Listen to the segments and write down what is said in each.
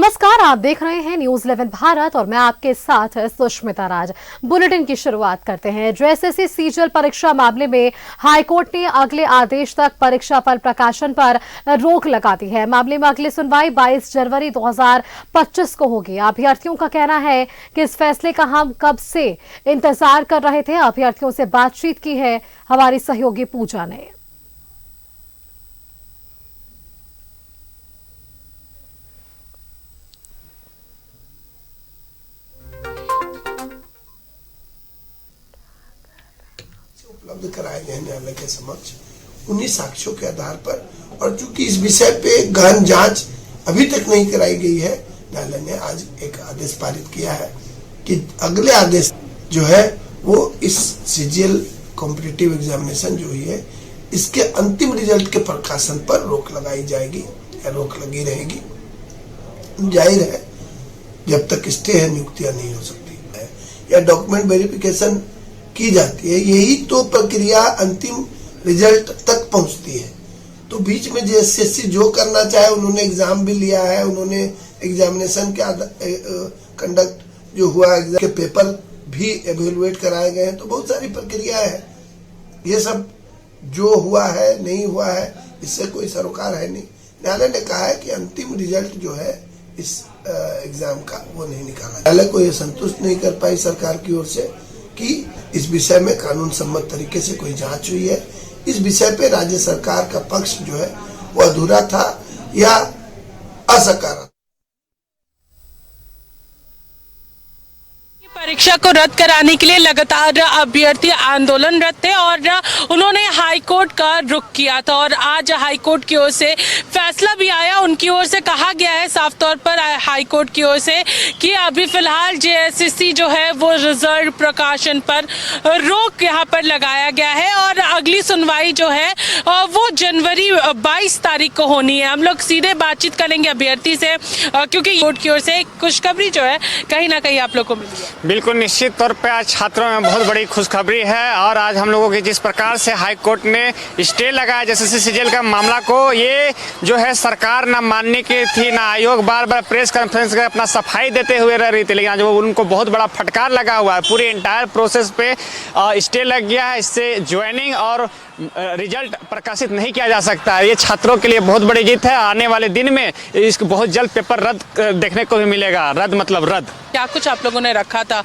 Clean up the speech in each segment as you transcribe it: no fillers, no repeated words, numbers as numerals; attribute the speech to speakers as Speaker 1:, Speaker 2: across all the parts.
Speaker 1: नमस्कार, आप देख रहे हैं न्यूज 11 भारत और मैं आपके साथ सुष्मिता राज। बुलेटिन की शुरुआत करते हैं। जो एसएससी सीजीएल परीक्षा मामले में हाईकोर्ट ने अगले आदेश तक परीक्षा फल प्रकाशन पर रोक लगा दी है। मामले में अगली सुनवाई 22 जनवरी 2025 को होगी। अभ्यर्थियों का कहना है कि इस फैसले का हम कब से इंतजार कर रहे थे। अभ्यर्थियों से बातचीत की है हमारी सहयोगी पूजा ने।
Speaker 2: उपलब्ध कराए गए न्यायालय के समक्ष उन्हीं साक्ष्यों के आधार पर, और चूंकि इस विषय पे गहन जांच अभी तक नहीं कराई गई है, न्यायालय ने आज एक आदेश पारित किया है कि अगले आदेश जो है वो इस सीजीएल कॉम्पिटिटिव एग्जामिनेशन जो हुई है इसके अंतिम रिजल्ट के प्रकाशन पर रोक लगाई जाएगी या रोक लगी रहेगी। जाहिर है जब तक स्टे है नियुक्तियां नहीं हो सकती है या डॉक्यूमेंट वेरिफिकेशन की जाती है, यही तो प्रक्रिया अंतिम रिजल्ट तक पहुंचती है। तो बीच में जो एसएससी जो करना चाहे, उन्होंने एग्जाम भी लिया है, उन्होंने एग्जामिनेशन के कंडक्ट जो हुआ एग्जाम के पेपर भी एवेलुएट कराए गए हैं, तो बहुत सारी प्रक्रिया है। ये सब जो हुआ है नहीं हुआ है इससे कोई सरोकार है नहीं। न्यायालय ने कहा है कि अंतिम रिजल्ट जो है इस एग्जाम का वो नहीं निकाला। न्यायालय को यह संतुष्ट नहीं कर पाई सरकार की ओर से कि इस विषय में कानून सम्मत तरीके से कोई जांच हुई है। इस विषय पे राज्य सरकार का पक्ष जो है वो अधूरा था या असकारात्मक।
Speaker 3: परीक्षा को रद्द कराने के लिए लगातार अभ्यर्थी आंदोलनरत थे और उन्होंने हाईकोर्ट का रुख किया था और आज हाईकोर्ट की ओर से फैसला भी आया। उनकी ओर से कहा गया है साफ तौर पर हाईकोर्ट की ओर से कि अभी फिलहाल जेएसएससी जो है वो रिजल्ट प्रकाशन पर रोक यहाँ पर लगाया गया है और अगली सुनवाई जो है वो जनवरी 22 तारीख को होनी है। हम लोग सीधे बातचीत करेंगे अभ्यर्थी से क्योंकि कोर्ट की ओर से खुशखबरी जो है कहीं ना कहीं आप लोग को मिली है।
Speaker 4: बिल्कुल निश्चित तौर पे आज छात्रों में बहुत बड़ी खुशखबरी है और आज हम लोगों की जिस प्रकार से हाई कोर्ट ने स्टे लगाया एसएससी सीजीएल का मामला को, ये जो है सरकार ना मानने की थी ना आयोग बार बार प्रेस कॉन्फ्रेंस कर अपना सफाई देते हुए रह रही थी, लेकिन आज वो उनको बहुत बड़ा फटकार लगा हुआ है। पूरी एंटायर प्रोसेस पे स्टे लग गया है। इससे ज्वाइनिंग और रिजल्ट प्रकाशित नहीं किया जा सकता है। ये छात्रों के लिए बहुत बड़ी जीत है। आने वाले दिन में इसको बहुत जल्द पेपर रद्द देखने को भी मिलेगा। रद्द मतलब रद्द।
Speaker 3: क्या कुछ आप लोगों ने रखा था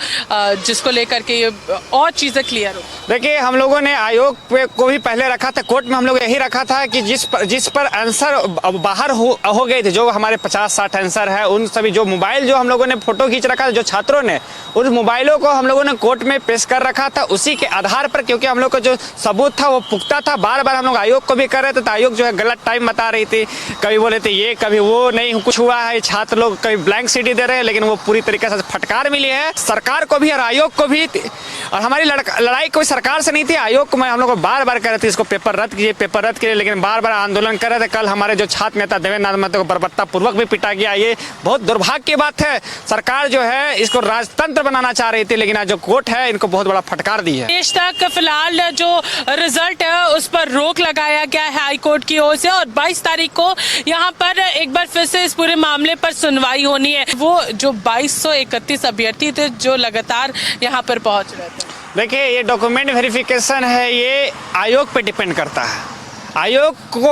Speaker 3: जिसको लेकर के ये और चीजें क्लियर हो?
Speaker 4: देखिए, हम लोगों ने आयोग को भी पहले रखा था, कोर्ट में हम लोग यही रखा था कि जिस पर आंसर बाहर हो गए थे, जो हमारे 50-60 आंसर है, उन सभी जो मोबाइल जो हम लोगों ने फोटो खींच रखा था जो छात्रों ने, उन मोबाइलों को हम लोगों ने कोर्ट में पेश कर रखा था। उसी के आधार पर, क्योंकि हम लोग का जो सबूत था वो पुख्ता था, बार बार हम लोग आयोग को भी कर रहे थे, तो आयोग जो है गलत टाइम बता रही थी। कभी बोले थे ये, कभी वो, नहीं कुछ हुआ है। छात्र लोग कभी ब्लैंक सीडी दे रहे हैं, लेकिन वो पूरी तरीके से फटकार मिली है सरकार को भी और आयोग को भी। और हमारी लड़ाई कोई सरकार से नहीं थी, आयोग को हम लोग को बार बार कह रहे थे इसको पेपर रद्द कीजिए, पेपर रद्द कीजिए, लेकिन बार बार आंदोलन कर रहे थे। कल हमारे जो छात्र नेता देवेंद्र नाथ महतो को बर्बरतापूर्वक भी पिटा गया। ये बहुत दुर्भाग्य की बात है। सरकार जो है इसको राजतंत्र बनाना चाह रही थी, लेकिन आज जो कोर्ट है इनको बहुत बड़ा फटकार दी है।
Speaker 3: देश तक फिलहाल जो रिजल्ट है उस पर रोक लगाया गया है हाईकोर्ट की ओर से और 22 तारीख को यहाँ पर एक बार फिर से इस पूरे मामले पर सुनवाई होनी है। वो जो 2231 अभ्यर्थी थे जो लगातार यहाँ पर पहुंच रहे थे।
Speaker 4: देखिए, ये डॉक्यूमेंट वेरिफिकेशन है, ये आयोग पे डिपेंड करता है। आयोग को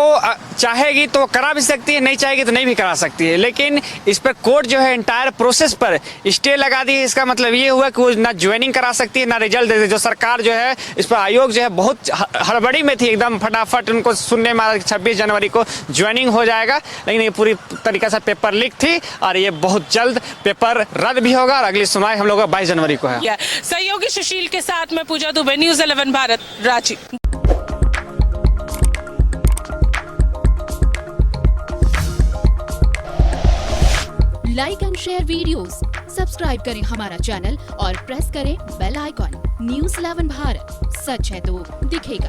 Speaker 4: चाहेगी तो करा भी सकती है, नहीं चाहेगी तो नहीं भी करा सकती है, लेकिन इस पर कोर्ट जो है एंटायर प्रोसेस पर स्टे लगा दी है। इसका मतलब ये हुआ कि वो ना ज्वाइनिंग करा सकती है ना रिजल्ट दे। जो सरकार जो है इस पर आयोग जो है बहुत हड़बड़ी में थी, एकदम फटाफट उनको सुनने में 26 जनवरी को ज्वाइनिंग हो जाएगा, लेकिन ये पूरी तरीके से पेपर लीक थी और ये बहुत जल्द पेपर रद्द भी होगा और अगली सुनवाई हम लोग का 22 जनवरी को है।
Speaker 3: सहयोगी सुशील के साथ मैं Puja Dubey, news 11 Bharat, Ranchi.
Speaker 5: Like and share videos, subscribe करें हमारा चैनल और प्रेस करें बेल आइकॉन। न्यूज 11 भारत, सच है तो दिखेगा।